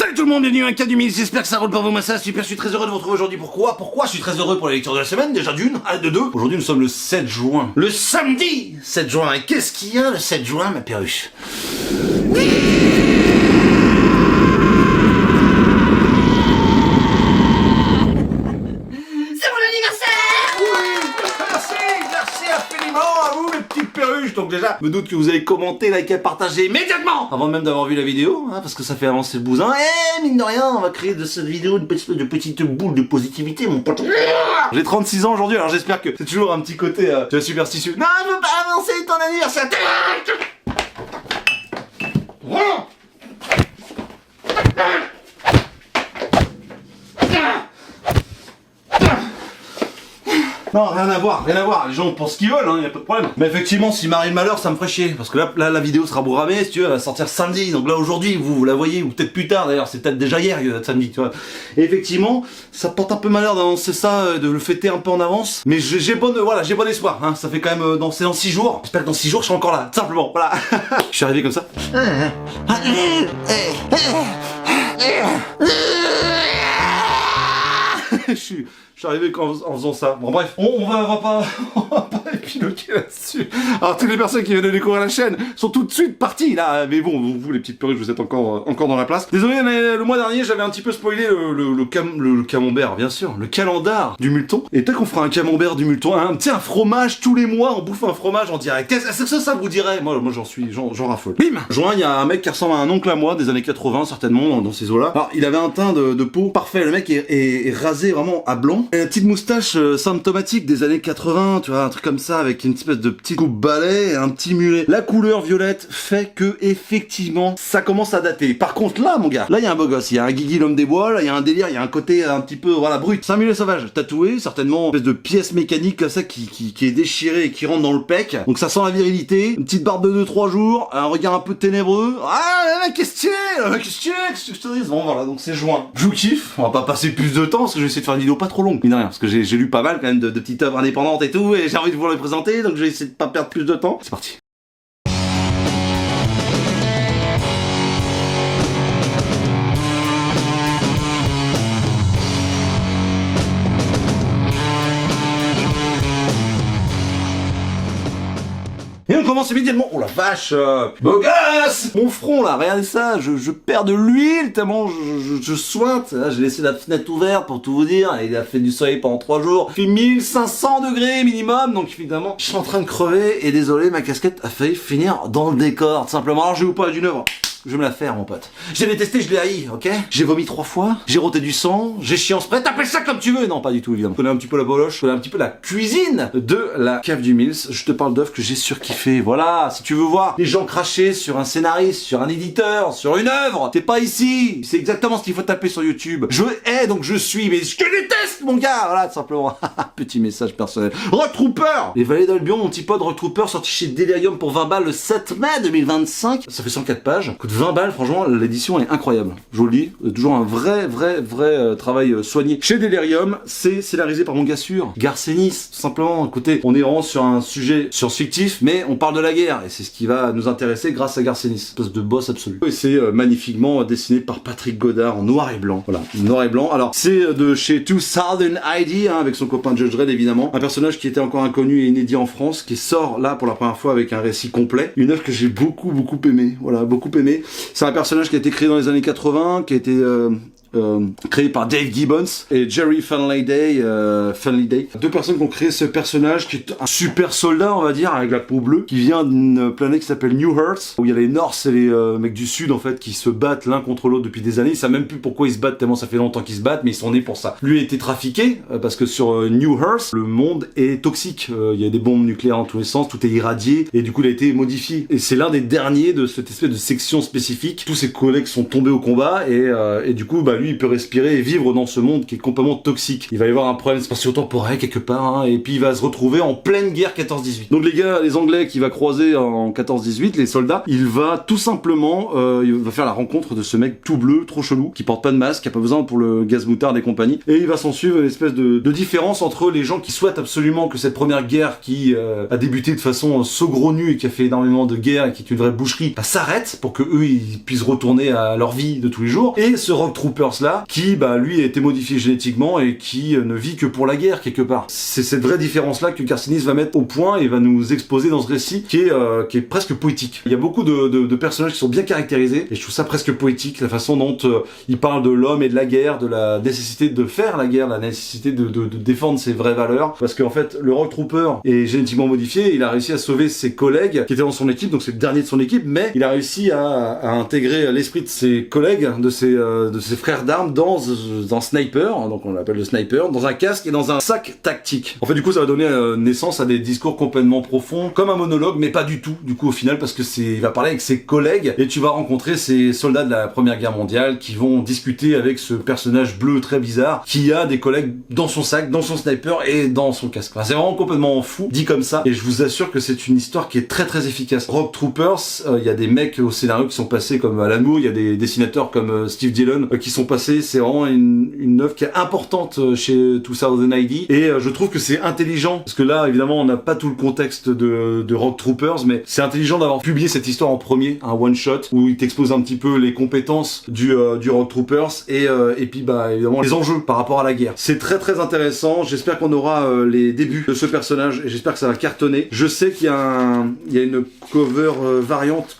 Salut tout le monde, bienvenue à un cas du mille, j'espère que ça roule pour vous, ça super, je suis très heureux de vous retrouver aujourd'hui. Pourquoi je suis très heureux pour la lecture de la semaine, déjà d'une, de deux. Aujourd'hui nous sommes le 7 juin, le samedi 7 juin, et qu'est-ce qu'il y a le 7 juin, ma perruche? Donc déjà, me doute que vous avez commenté, liké, partagé immédiatement avant même d'avoir vu la vidéo, hein, parce que ça fait avancer le bousin. Et mine de rien, on va créer de cette vidéo une petite boule de positivité, mon pote. J'ai 36 ans aujourd'hui, alors j'espère que c'est toujours un petit côté superstitieux. Non, je veux pas avancer ton anniversaire. Non, rien à voir, les gens pensent ce qu'ils veulent, hein, y a pas de problème. Mais effectivement, s'il m'arrive malheur, ça me ferait chier, parce que là, la vidéo sera programmée, si tu veux, elle va sortir samedi, donc là, aujourd'hui, vous la voyez, ou peut-être plus tard, d'ailleurs, c'est peut-être déjà hier, samedi, tu vois. Et effectivement, ça porte un peu malheur d'annoncer ça, de le fêter un peu en avance, mais j'ai bon espoir, hein, ça fait quand même, c'est dans 6 jours, j'espère que dans 6 jours, je serai encore là, simplement, voilà. Je suis arrivé comme ça. Je suis arrivé en faisant ça. Bon bref, on va pas épiloguer là-dessus. Alors toutes les personnes qui viennent de découvrir la chaîne sont tout de suite parties là. Mais bon, vous les petites perruches, vous êtes encore dans la place. Désolé, mais le mois dernier j'avais un petit peu spoilé le camembert, bien sûr, le calendar du Multon. Et peut-être qu'on fera un camembert du Multon, un fromage tous les mois, on bouffe un fromage en direct. Est-ce que ça vous dirait? Moi j'en raffole. Bim. Juin, il y a un mec qui ressemble à un oncle à moi des années 80 certainement dans ces eaux-là. Alors il avait un teint de peau parfait. Le mec est rasé vraiment à blanc. Et une petite moustache symptomatique des années 80, tu vois, un truc comme ça, avec une espèce de petite coupe balai et un petit mulet. La couleur violette fait que, effectivement, ça commence à dater. Par contre, là, mon gars, là, il y a un beau gosse, il y a un Guigui l'homme des bois, là, il y a un délire, il y a un côté un petit peu, voilà, brut. C'est un mulet sauvage, tatoué, certainement, une espèce de pièce mécanique, comme ça, qui est déchirée et qui rentre dans le pec. Donc ça sent la virilité, une petite barbe de 2-3 jours, un regard un peu ténébreux. Ah, qu'est-ce que je te dis? Bon, voilà, donc c'est juin. Je vous kiffe, on va pas passer plus de temps, parce que je vais essayer de faire une vidéo pas trop longue, mine de rien, parce que j'ai lu pas mal quand même de petites œuvres indépendantes et tout, et j'ai envie de vous les présenter, donc je vais essayer de pas perdre plus de temps. C'est parti. Et on commence immédiatement. Oh la vache, beau gosse. Mon front là, regardez ça, je perds de l'huile tellement je sointe. Là, j'ai laissé la fenêtre ouverte pour tout vous dire. Et il a fait du soleil pendant 3 jours. Il fait 1500 degrés minimum, donc évidemment, je suis en train de crever. Et désolé, ma casquette a failli finir dans le décor, tout simplement. Alors je vais vous parler d'une œuvre. Je vais me la faire, mon pote. J'ai détesté, je l'ai haï, ok? J'ai vomi 3 fois, j'ai roté du sang, j'ai chié en spray, t'appelles ça comme tu veux! Non, pas du tout, évidemment. Je connais un petit peu la boloche, je connais un petit peu la cuisine de la cave du Mills. Je te parle d'œuvres que j'ai surkiffé. Voilà, si tu veux voir les gens cracher sur un scénariste, sur un éditeur, sur une œuvre, t'es pas ici! C'est exactement ce qu'il faut taper sur YouTube. Je hais, donc je suis, mais je te déteste, mon gars! Voilà, tout simplement. Petit message personnel. Rock Trooper! Les Vallées d'Albion, mon petit pote Rock Trooper, sorti chez Delirium pour 20 balles le 7 mai 2025. Ça fait 104 pages. 20 balles, franchement, l'édition est incroyable. Je vous le dis, toujours un vrai travail soigné. Chez Delirium, c'est scénarisé par mon gars sûr, Garcenis, tout simplement. Écoutez, on est vraiment sur un sujet science-fictif, mais on parle de la guerre, et c'est ce qui va nous intéresser grâce à Garcenis, espèce de boss absolu. Et c'est magnifiquement dessiné par Patrick Godard en noir et blanc. Voilà, noir et blanc. Alors, c'est de chez 2000 ID, hein, avec son copain Judge Dredd, évidemment. Un personnage qui était encore inconnu et inédit en France, qui sort là pour la première fois avec un récit complet. Une œuvre que j'ai beaucoup aimé. Voilà, beaucoup aimé. C'est un personnage qui a été créé dans les années 80, qui a été créé par Dave Gibbons et Jerry Fanley-Day. Deux personnes qui ont créé ce personnage qui est un super soldat, on va dire, avec la peau bleue, qui vient d'une planète qui s'appelle New Earth, où il y a les North et les mecs du Sud, en fait, qui se battent l'un contre l'autre depuis des années. Ils savent même plus pourquoi ils se battent, tellement ça fait longtemps qu'ils se battent, mais ils sont nés pour ça. Lui a été trafiqué, parce que sur New Earth, le monde est toxique. Il y a des bombes nucléaires dans tous les sens, tout est irradié, et du coup il a été modifié. Et c'est l'un des derniers de cette espèce de section spécifique. Tous ses collègues sont tombés au combat, et du coup, bah, lui il peut respirer et vivre dans ce monde qui est complètement toxique. Il va y avoir un problème spatio-temporel quelque part, hein, et puis il va se retrouver en pleine guerre 14-18. Donc les Anglais qu'il va croiser en 14-18, les soldats, il va tout simplement, il va faire la rencontre de ce mec tout bleu, trop chelou, qui porte pas de masque, qui a pas besoin pour le gaz moutarde et compagnie, et il va s'en suivre une espèce de différence entre les gens qui souhaitent absolument que cette première guerre qui a débuté de façon saugrenue et qui a fait énormément de guerre et qui est une vraie boucherie, bah, s'arrête pour que eux ils puissent retourner à leur vie de tous les jours, et ce Rogue Troopers là qui bah lui a été modifié génétiquement et qui ne vit que pour la guerre quelque part. C'est cette vraie différence là que Garcinis va mettre au point et va nous exposer dans ce récit qui est presque poétique. Il y a beaucoup de personnages qui sont bien caractérisés et je trouve ça presque poétique, la façon dont il parle de l'homme et de la guerre, de la nécessité de faire la guerre, la nécessité de défendre ses vraies valeurs, parce qu'en fait le Rogue Trooper est génétiquement modifié, il a réussi à sauver ses collègues qui étaient dans son équipe, donc c'est le dernier de son équipe, mais il a réussi à intégrer l'esprit de ses collègues, de ses frères d'armes dans Sniper, donc on l'appelle le Sniper, dans un casque et dans un sac tactique. En fait du coup ça va donner naissance à des discours complètement profonds, comme un monologue, mais pas du tout du coup au final, parce que il va parler avec ses collègues et tu vas rencontrer ces soldats de la Première Guerre mondiale qui vont discuter avec ce personnage bleu très bizarre qui a des collègues dans son sac, dans son sniper et dans son casque. Enfin, c'est vraiment complètement fou dit comme ça, et je vous assure que c'est une histoire qui est très très efficace. Rogue Troopers, il y a des mecs au scénario qui sont passés comme Alan Moore, il y a des dessinateurs comme Steve Dillon qui sont passés, c'est vraiment une œuvre qui est importante chez 2000 ID, et je trouve que c'est intelligent, parce que là évidemment on n'a pas tout le contexte de Rogue Troopers, mais c'est intelligent d'avoir publié cette histoire en premier, un one shot où il t'expose un petit peu les compétences du Rogue Troopers et puis bah évidemment les enjeux par rapport à la guerre. C'est très très intéressant, j'espère qu'on aura les débuts de ce personnage et j'espère que ça va cartonner. Je sais qu'il y a une variante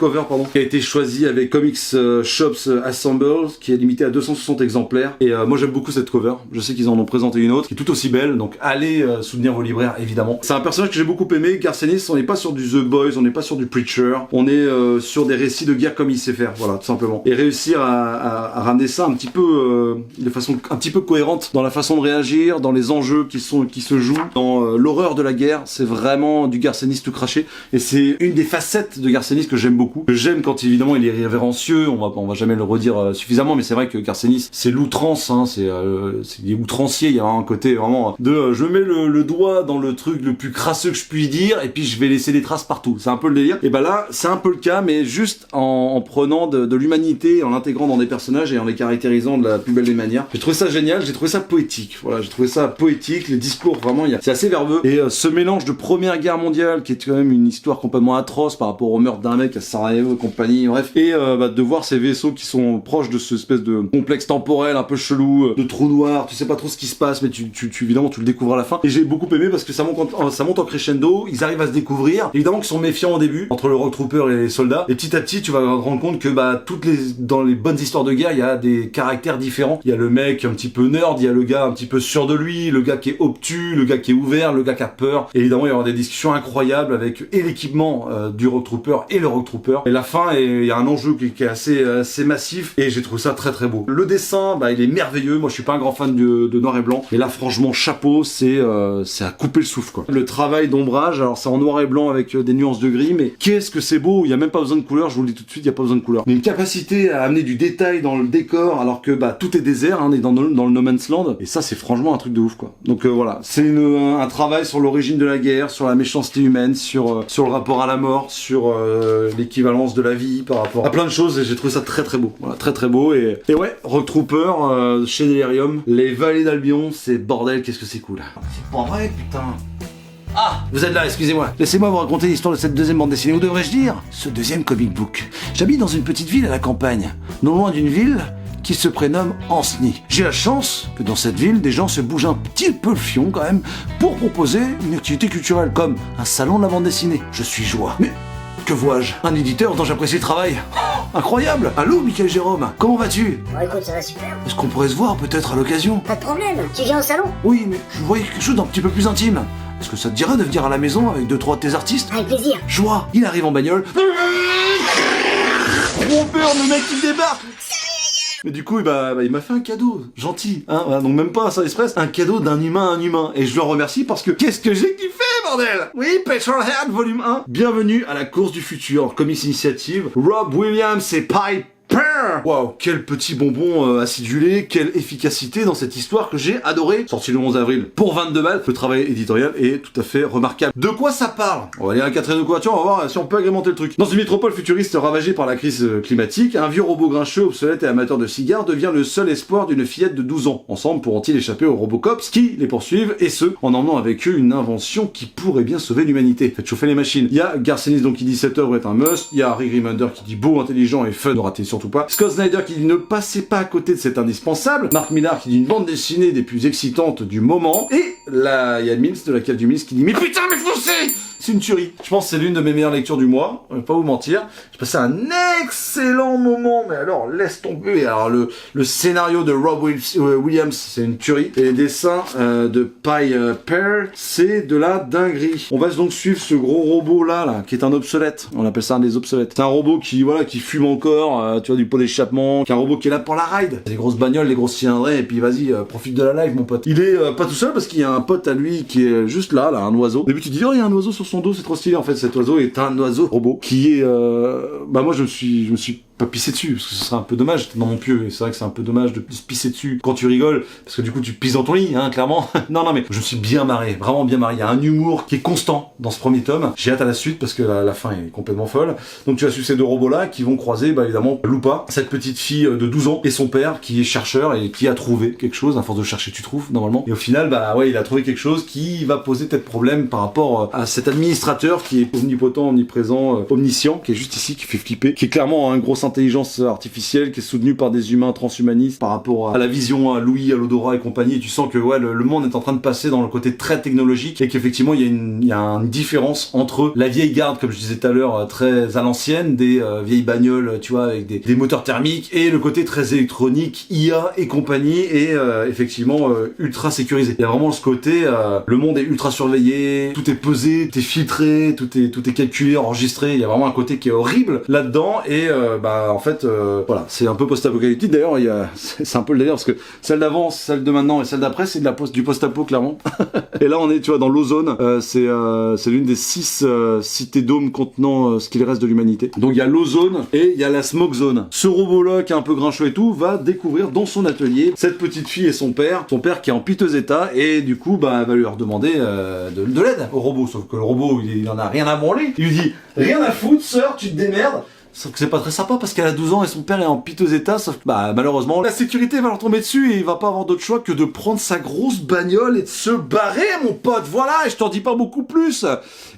qui a été choisie avec Comics Shops Assemble, qui est limitée à 260 exemplaires, et moi j'aime beaucoup cette cover. Je sais qu'ils en ont présenté une autre qui est tout aussi belle, donc allez soutenir vos libraires évidemment. C'est un personnage que j'ai beaucoup aimé. Garcenis, on n'est pas sur du The Boys, on n'est pas sur du Preacher, on est sur des récits de guerre comme il sait faire, voilà, tout simplement. Et réussir à ramener ça un petit peu de façon un petit peu cohérente dans la façon de réagir, dans les enjeux qui se jouent, dans l'horreur de la guerre, c'est vraiment du Garcenis tout craché, et c'est une des facettes de Garcenis que j'aime beaucoup. Que j'aime quand évidemment il est révérencieux, on va jamais le redire suffisamment, mais c'est vrai que Garcenis c'est l'outrance, hein, c'est outrancier, il y a un côté vraiment de je mets le doigt dans le truc le plus crasseux que je puis dire et puis je vais laisser des traces partout, c'est un peu le délire. Et bah là c'est un peu le cas, mais juste en prenant de l'humanité, en l'intégrant dans des personnages et en les caractérisant de la plus belle des manières. J'ai trouvé ça génial, j'ai trouvé ça poétique, voilà, j'ai trouvé ça poétique, les discours vraiment, c'est assez verbeux, et ce mélange de Première Guerre mondiale qui est quand même une histoire complètement atroce par rapport au meurtre d'un mec à Sarajevo et compagnie, bref, et de voir ces vaisseaux qui sont proches de ce espèce de complexe temporel un peu chelou, de trou noir, tu sais pas trop ce qui se passe, mais tu évidemment tu le découvres à la fin, et j'ai beaucoup aimé parce que ça monte en crescendo, ils arrivent à se découvrir, évidemment qu'ils sont méfiants au début entre le Rogue Trooper et les soldats, et petit à petit tu vas te rendre compte que dans les bonnes histoires de guerre il y a des caractères différents, il y a le mec un petit peu nerd, il y a le gars un petit peu sûr de lui, le gars qui est obtus, le gars qui est ouvert, le gars qui a peur, et évidemment il y aura des discussions incroyables avec et l'équipement du Rogue Trooper et le Rogue Trooper, et la fin, il y a un enjeu qui est assez massif, et j'ai trouvé ça très très beau. Le dessin, il est merveilleux, moi je suis pas un grand fan de noir et blanc, mais là franchement chapeau, c'est à couper le souffle quoi. Le travail d'ombrage, alors c'est en noir et blanc avec des nuances de gris, mais qu'est-ce que c'est beau, il y a même pas besoin de couleur, je vous le dis tout de suite, il y a pas besoin de couleur. Mais une capacité à amener du détail dans le décor alors que tout est désert, hein, on est dans le No Man's Land, et ça c'est franchement un truc de ouf quoi. Donc voilà, c'est un travail sur l'origine de la guerre, sur la méchanceté humaine, sur le rapport à la mort, sur l'équivalence de la vie par rapport à plein de choses, et j'ai trouvé ça très très beau, voilà, très très beau, et ouais, Rogue Trooper chez Delirium, les vallées d'Albion, c'est bordel, qu'est-ce que c'est cool. C'est pas vrai putain. Ah, vous êtes là, excusez-moi. Laissez-moi vous raconter l'histoire de cette deuxième bande dessinée, ou devrais-je dire, ce deuxième comic book. J'habite dans une petite ville à la campagne, non loin d'une ville qui se prénomme Ancenis. J'ai la chance que dans cette ville, des gens se bougent un petit peu le fion quand même pour proposer une activité culturelle comme un salon de la bande dessinée. Je suis joie. Mais que vois-je? Un éditeur dont j'apprécie le travail. Oh, incroyable! Allô, Michael Jérôme, comment vas-tu? Bon écoute, ça va super. Est-ce qu'on pourrait se voir peut-être à l'occasion? Pas de problème, tu viens au salon? Oui, mais je voyais quelque chose d'un petit peu plus intime. Est-ce que ça te dirait de venir à la maison avec 2-3 de tes artistes? Avec plaisir. Joie, il arrive en bagnole. Trop peur, le mec qui débarque. Mais du coup, il m'a fait un cadeau, gentil, hein, voilà, donc même pas un Saint-Express, un cadeau d'un humain à un humain, et je le remercie parce que qu'est-ce que j'ai kiffé, bordel! Oui, Petrolhead volume 1. Bienvenue à la course du futur, Comics Initiative, Rob Williams et Pipe Waouh, quel petit bonbon acidulé, quelle efficacité dans cette histoire que j'ai adoré. Sorti le 11 avril pour 22 balles. Le travail éditorial est tout à fait remarquable. De quoi ça parle? On va aller à la quatrième de couverture, on va voir si on peut agrémenter le truc. Dans une métropole futuriste ravagée par la crise climatique, un vieux robot grincheux, obsolète et amateur de cigares devient le seul espoir d'une fillette de 12 ans. Ensemble pourront-ils échapper aux Robocops qui les poursuivent, et ce, en emmenant avec eux une invention qui pourrait bien sauver l'humanité. Faites chauffer les machines. Il y a Garcenis donc qui dit cette œuvre est un must. Il y a Harry Grimender qui dit beau, intelligent et fun, ne ratez surtout pas. Scott Snyder qui dit ne passez pas à côté de cet indispensable. Marc Millar qui dit une bande dessinée des plus excitantes du moment. Et là, il y a Mims de la cave du Mims qui dit mais putain mais foncez! C'est une tuerie. Je pense que c'est l'une de mes meilleures lectures du mois. Je vais pas vous mentir. J'ai passé un excellent moment. Mais alors, laisse tomber. Alors, le scénario de Rob Williams, c'est une tuerie. Et les dessins de Pi Pear, c'est de la dinguerie. On va donc suivre ce gros robot là, qui est un obsolète. On appelle ça un des obsolètes. C'est un robot qui fume encore, tu vois, du pot d'échappement. Qui est un robot qui est là pour la ride. Les grosses bagnoles, les grosses cylindrées. Et puis vas-y, profite de la life, mon pote. Il est pas tout seul parce qu'il y a un pote à lui qui est juste là, un oiseau. Au début, tu te dis, oh, il y a un oiseau sur son dos, c'est trop stylé. En fait, cet oiseau est un oiseau robot qui est moi je me suis pas pisser dessus parce que ce serait un peu dommage, t'es dans mon pieu et c'est vrai que c'est un peu dommage de se pisser dessus quand tu rigoles parce que du coup tu pisses dans ton lit, hein, clairement. non mais je me suis bien marré, vraiment bien marré. Il y a un humour qui est constant dans ce premier tome. J'ai hâte à la suite parce que la fin est complètement folle. Donc tu as su ces deux robots là qui vont croiser évidemment Lupa, cette petite fille de 12 ans et son père qui est chercheur et qui a trouvé quelque chose. À force de chercher tu trouves normalement, et au final il a trouvé quelque chose qui va poser peut-être problème par rapport à cet administrateur qui est omnipotent, omniprésent, omniscient, qui est juste ici, qui fait flipper, qui est clairement une grosse intelligence artificielle qui est soutenue par des humains transhumanistes par rapport à la vision à Louis, à l'odorat et compagnie. Et tu sens que le monde est en train de passer dans le côté très technologique et qu'effectivement il y a une différence entre la vieille garde, comme je disais tout à l'heure, très à l'ancienne, des vieilles bagnoles, tu vois, avec des moteurs thermiques, et le côté très électronique, IA et compagnie, et effectivement ultra sécurisé. Il y a vraiment ce côté, le monde est ultra surveillé, tout est pesé, tout est filtré, tout est calculé, enregistré. Il y a vraiment un côté qui est horrible là-dedans, et en fait voilà, c'est un peu post-apocalyptique. D'ailleurs c'est un peu le délire parce que celle d'avant, celle de maintenant et celle d'après c'est du post-apo clairement. Et là on est, tu vois, dans l'ozone, c'est l'une des 6 cités dômes contenant ce qu'il reste de l'humanité. Donc il y a l'ozone et il y a la smoke zone. Ce robot là qui est un peu grincheux et tout va découvrir dans son atelier cette petite fille et son père qui est en piteux état, et du coup elle va lui demander de l'aide au robot, sauf que le robot il en a rien à branler. Il lui dit rien à foutre sœur, tu te démerdes. Sauf que c'est pas très sympa parce qu'elle a 12 ans et son père est en piteux état, sauf que malheureusement la sécurité va leur tomber dessus et il va pas avoir d'autre choix que de prendre sa grosse bagnole et de se barrer, mon pote. Voilà, et je t'en dis pas beaucoup plus.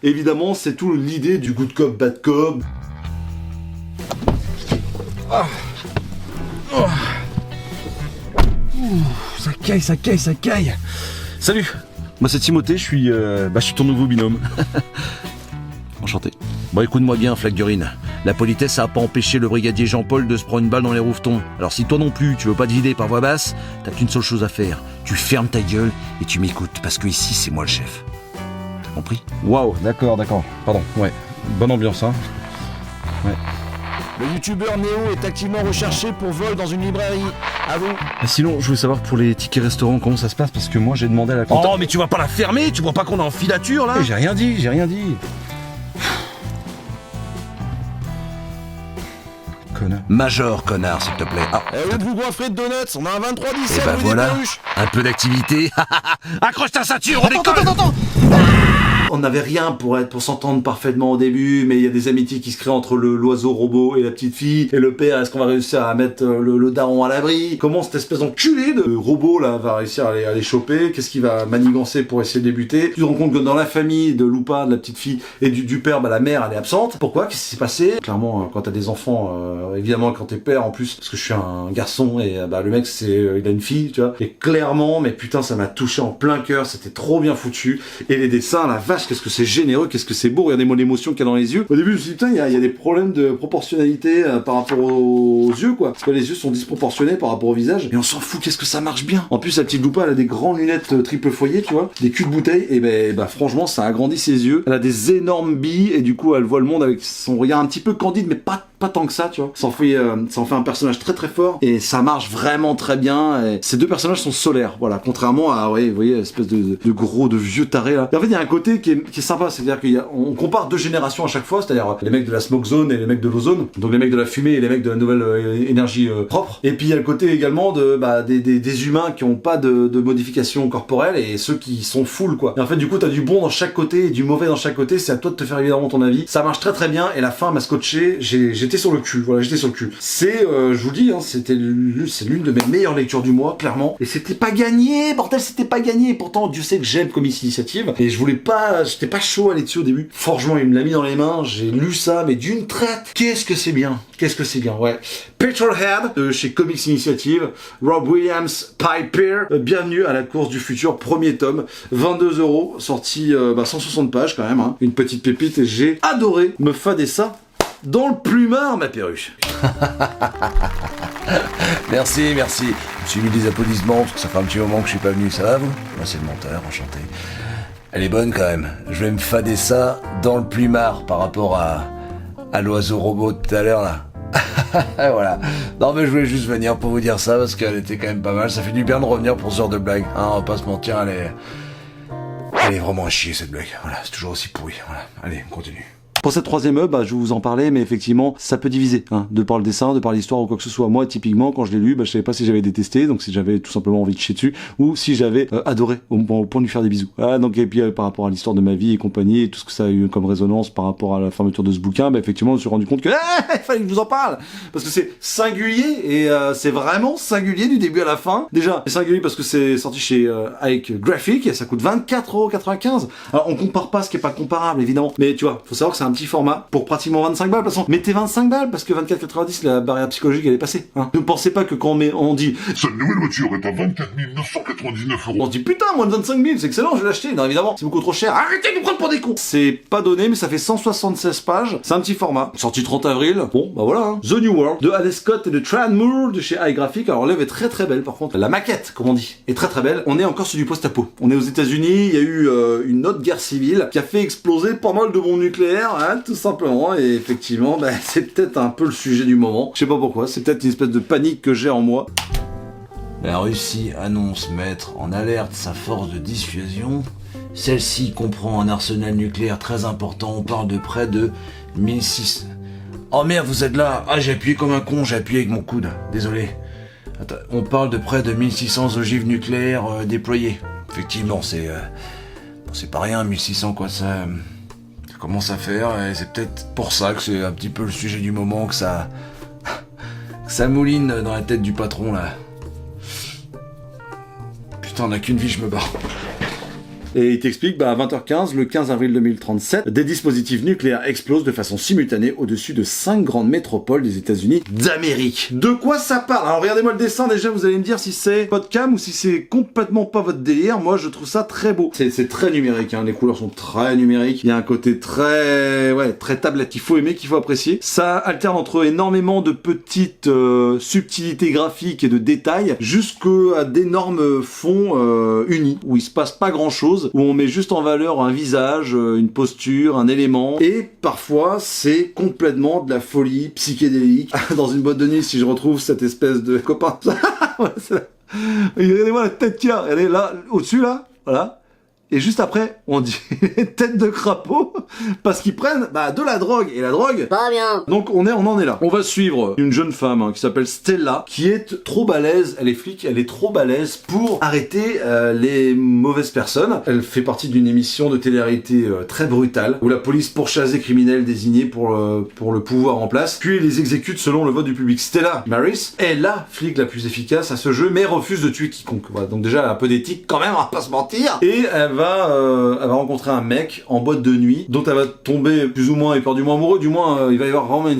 Évidemment, c'est tout l'idée du good cop, bad cop. Ça caille. Salut, moi c'est Timothée, je suis ton nouveau binôme. Enchanté. Bon, écoute-moi bien, flaque d'urine. La politesse a pas empêché le brigadier Jean-Paul de se prendre une balle dans les rouvetons. Alors si toi non plus, tu veux pas te vider par voix basse, t'as qu'une seule chose à faire. Tu fermes ta gueule et tu m'écoutes, parce que ici, c'est moi le chef. T'as compris? Waouh, d'accord. Pardon, ouais. Bonne ambiance, hein. Ouais. Le youtubeur Néo est activement recherché pour vol dans une librairie. À vous. Sinon, je voulais savoir pour les tickets restaurants comment ça se passe, parce que moi j'ai demandé à la compta. Oh, mais tu vas pas la fermer? Tu vois pas qu'on est en filature là? J'ai rien dit. Connard. Major, connard, s'il te plaît. Ah. Au lieu de vous goinfrer de donuts, on a un 23-17. Et voilà, un peu d'activité. Accroche ta ceinture, on décolle. Attends. On n'avait rien pour s'entendre parfaitement au début, mais il y a des amitiés qui se créent entre l'oiseau robot et la petite fille, et le père. Est-ce qu'on va réussir à mettre le daron à l'abri? Comment cette espèce d'enculé de robot là va réussir à les choper? Qu'est-ce qu'il va manigancer pour essayer de débuter? Tu te rends compte que dans la famille de Lupa, de la petite fille, et du père, la mère elle est absente. Pourquoi? Qu'est-ce qui s'est passé? Clairement, quand t'as des enfants, évidemment quand t'es père en plus, parce que je suis un garçon et le mec il a une fille, tu vois, et clairement, mais putain ça m'a touché en plein cœur, c'était trop bien foutu, et les dessins, la vache, qu'est-ce que c'est généreux, qu'est-ce que c'est beau, regardez-moi l'émotion qu'il y a dans les yeux. Au début je me suis dit putain, il y a des problèmes de proportionnalité par rapport aux yeux, quoi, parce que les yeux sont disproportionnés par rapport au visage, et on s'en fout, qu'est-ce que ça marche bien. En plus la petite Lupa elle a des grandes lunettes triple foyer, tu vois, des culs de bouteille, et franchement ça agrandit ses yeux, elle a des énormes billes, et du coup elle voit le monde avec son regard un petit peu candide, mais pas pas tant que ça, tu vois. Ça en fait un personnage très très fort et ça marche vraiment très bien. Et ces deux personnages sont solaires, voilà. Contrairement à, ouais, vous voyez, espèce de gros, de vieux taré là. Et en fait, il y a un côté qui est sympa, c'est-à-dire qu'on compare deux générations à chaque fois, c'est-à-dire les mecs de la smoke zone et les mecs de l'ozone, donc les mecs de la fumée et les mecs de la nouvelle énergie propre. Et puis il y a le côté également des humains qui ont pas de modification corporelle et ceux qui sont full, quoi. Et en fait, du coup, t'as du bon dans chaque côté et du mauvais dans chaque côté. C'est à toi de te faire évidemment ton avis. Ça marche très très bien et la fin m'a scotché. J'étais sur le cul. Voilà, j'étais sur le cul. C'est, je vous le dis, hein, c'est l'une de mes meilleures lectures du mois, clairement. Et c'était pas gagné, bordel, c'était pas gagné. Et pourtant, Dieu sait que j'aime Comics Initiative. Et j'étais pas chaud à aller dessus au début. Franchement, il me l'a mis dans les mains. J'ai lu ça, mais d'une traite. Qu'est-ce que c'est bien, ouais. Petrolhead de chez Comics Initiative. Rob Williams, Piper. Bienvenue à la course du futur, premier tome. 22€, sorti 160 pages quand même, hein. Une petite pépite et j'ai adoré me fader ça dans le plumard, ma perruche. Merci. Je me suis mis des applaudissements parce que ça fait un petit moment que je suis pas venu, ça va vous? Moi c'est le monteur, enchanté. Elle est bonne quand même. Je vais me fader ça dans le plumard par rapport à l'oiseau robot de tout à l'heure là. Voilà. Non mais je voulais juste venir pour vous dire ça parce qu'elle était quand même pas mal. Ça fait du bien de revenir pour ce genre de blague. Hein, on va pas se mentir, elle est vraiment à chier cette blague. Voilà, c'est toujours aussi pourri. Voilà. Allez, on continue. Pour cette troisième œuvre, je vais vous en parler, mais effectivement, ça peut diviser, hein, de par le dessin, de par l'histoire ou quoi que ce soit. Moi, typiquement, quand je l'ai lu, je savais pas si j'avais détesté, donc si j'avais tout simplement envie de chier dessus, ou si j'avais adoré, au point de lui faire des bisous. Ah, donc, et puis par rapport à l'histoire de ma vie et compagnie, et tout ce que ça a eu comme résonance par rapport à la fermeture de ce bouquin, effectivement, je me suis rendu compte que il fallait que je vous en parle, parce que c'est singulier, et c'est vraiment singulier du début à la fin. Déjà, c'est singulier parce que c'est sorti chez Ike Graphic, et ça coûte 24,95€. Alors, on compare pas ce qui est pas comparable, évidemment, mais tu vois, faut savoir que c'est un petit format pour pratiquement 25 balles. De toute façon, mettez 25 balles parce que 24,90, la barrière psychologique elle est passée. Hein. Ne pensez pas que quand on dit cette nouvelle voiture est à 24 999€. on se dit putain, moins de 25 000, c'est excellent, je vais l'acheter. Non, évidemment, c'est beaucoup trop cher. Arrêtez de nous prendre pour des cons. C'est pas donné, mais ça fait 176 pages. C'est un petit format. Sorti 30 avril. Bon, voilà. Hein. The New World de Alex Scott et de Tran Moore de chez iGraphic. Alors l'œuvre est très très belle. Par contre, la maquette, comme on dit, est très très belle. On est encore sur du post-apo. On est aux États-Unis. Il y a eu une autre guerre civile qui a fait exploser pas mal de bombes nucléaires, hein, tout simplement. Et effectivement, c'est peut-être un peu le sujet du moment. Je sais pas pourquoi. C'est peut-être une espèce de panique que j'ai en moi. La Russie annonce mettre en alerte sa force de dissuasion. Celle-ci comprend un arsenal nucléaire très important. On parle de près de 1600... Oh merde, vous êtes là. Ah, j'ai appuyé comme un con, j'ai appuyé avec mon coude. Désolé. Attends, on parle de près de 1600 ogives nucléaires déployées. Effectivement, c'est pas rien, 1600 quoi, ça commence à faire, et c'est peut-être pour ça que c'est un petit peu le sujet du moment, que ça mouline dans la tête du patron là. Putain, on n'a qu'une vie, je me barre. Et il t'explique, à 20h15, le 15 avril 2037, des dispositifs nucléaires explosent de façon simultanée au-dessus de 5 grandes métropoles des États-Unis d'Amérique. De quoi ça parle? Alors regardez-moi le dessin, déjà vous allez me dire si c'est pas de cam ou si c'est complètement pas votre délire. Moi je trouve ça très beau. C'est très numérique, hein. Les couleurs sont très numériques. Il y a un côté très tablette qu'il faut aimer, qu'il faut apprécier. Ça alterne entre énormément de petites subtilités graphiques et de détails jusqu'à d'énormes fonds unis où il se passe pas grand-chose, où on met juste en valeur un visage, une posture, un élément, et parfois c'est complètement de la folie psychédélique. Dans une boîte de nuit, si je retrouve cette espèce de copain, regardez-moi la tête qu'il y a, elle est là, au-dessus là, voilà. Et juste après, on dit tête de crapaud, parce qu'ils prennent de la drogue, et la drogue... Pas bien. Donc on en est là. On va suivre une jeune femme qui s'appelle Stella, qui est trop balèze, elle est flic, elle est trop balèze pour arrêter les mauvaises personnes. Elle fait partie d'une émission de télé-réalité très brutale, où la police pourchasse des criminels désignés pour le pouvoir en place, puis les exécute selon le vote du public. Stella Maris est la flic la plus efficace à ce jeu, mais refuse de tuer quiconque. Voilà, donc déjà elle a un peu d'éthique quand même, on va pas se mentir. Et elle va rencontrer un mec en boîte de nuit dont elle va tomber plus ou moins éperdument amoureux. Du moins il va y avoir vraiment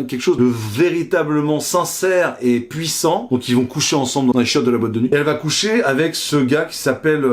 quelque chose de véritablement sincère et puissant. Donc ils vont coucher ensemble dans les chiottes de la boîte de nuit, et elle va coucher avec ce gars qui s'appelle